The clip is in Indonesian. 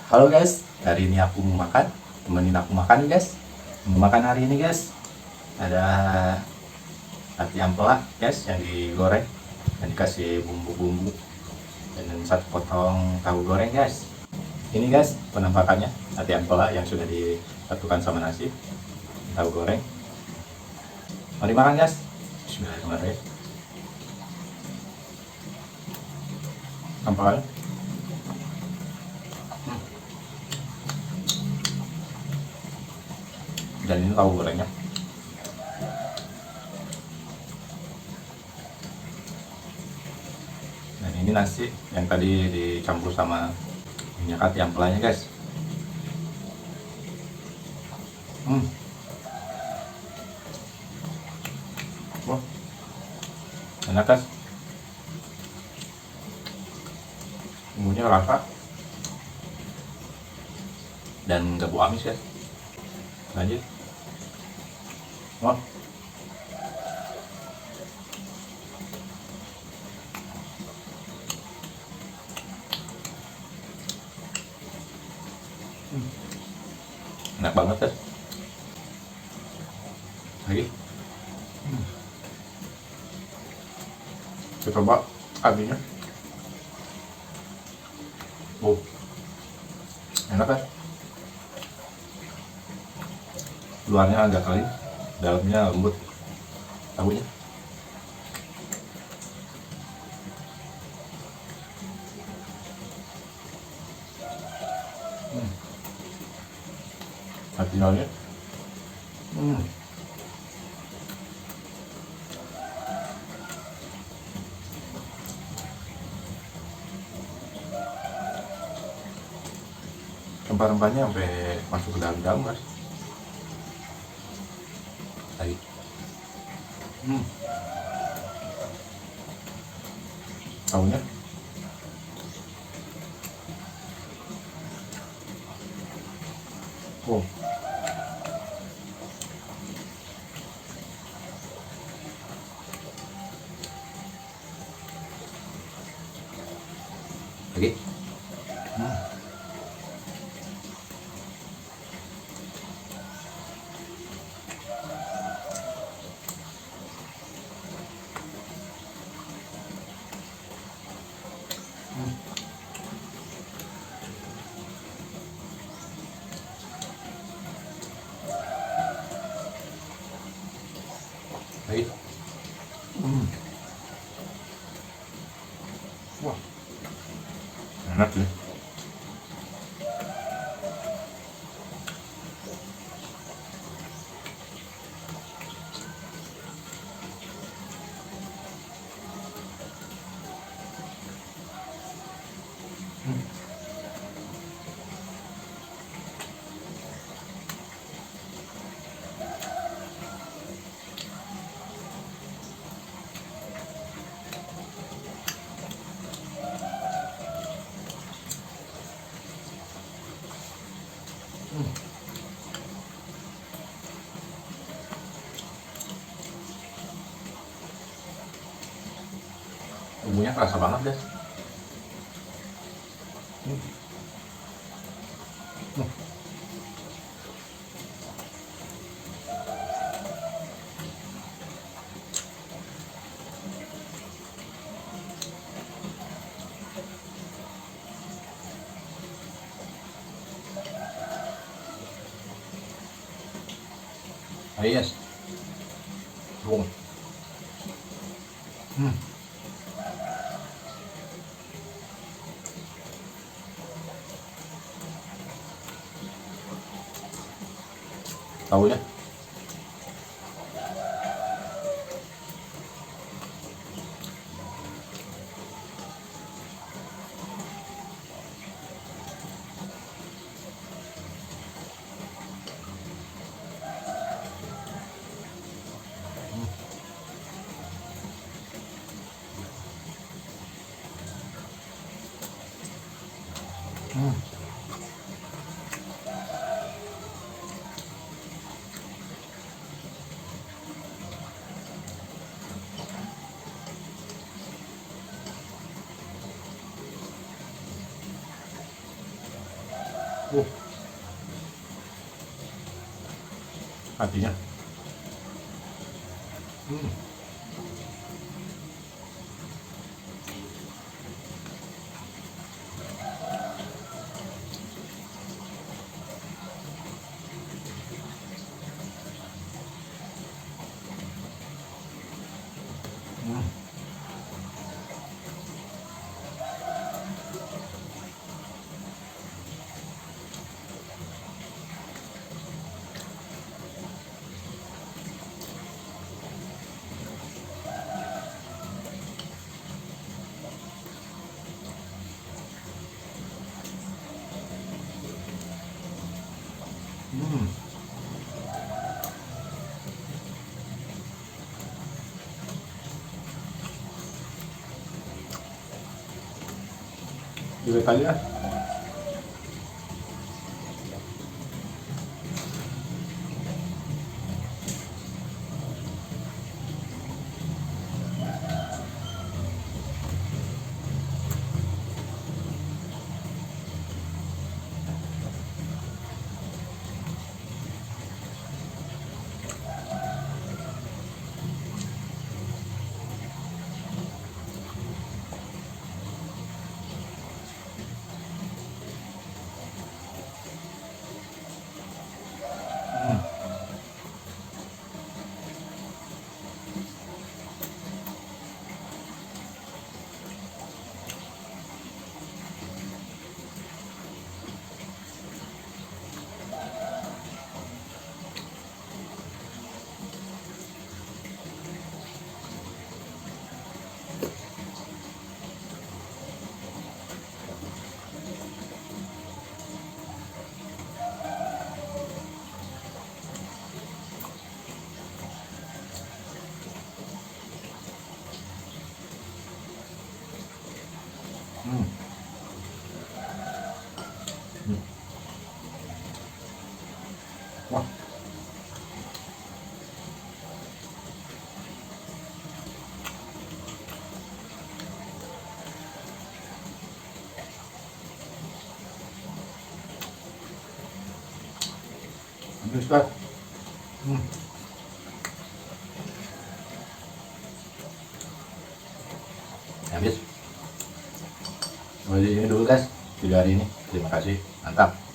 Halo guys, hari ini aku mau makan, temenin aku makan guys. Mau makan hari ini guys, ada hati ampela guys yang digoreng dan dikasih bumbu-bumbu dan satu potong tahu goreng guys. Ini guys penampakannya hati ampela yang sudah disatukan sama nasi, tahu goreng. Mari makan guys. Bismillahirrahmanirrahim. Ampela. Dan ini tahu gorengnya. Dan ini nasi yang tadi dicampur sama minyak hati ampelanya guys. Wah, enak guys. Bumbunya rasa dan gak bau amis guys. Lanjut. Wah, enak banget guys. Lagi. Kita coba abinya. Enak kan? Luarnya agak kering, dalamnya lembut tahunya. Hati-hati. Rempah-rempahnya sampai masuk ke dalam-dalam guys. Lagi. Tahunya. Oh. Lagi. Lagi. Wah, enak sih. Bumbunya kerasa banget guys. Ayo yes. Bung. Tahunya. Uh, hatinya. Hmm. Hmm. Hmm. Juga kali ya. Hmm. Hmm. Hmm. Wah, habis Pak. Hmm. Habis. Jadi ini dulu guys video hari ini. Terima kasih. Mantap.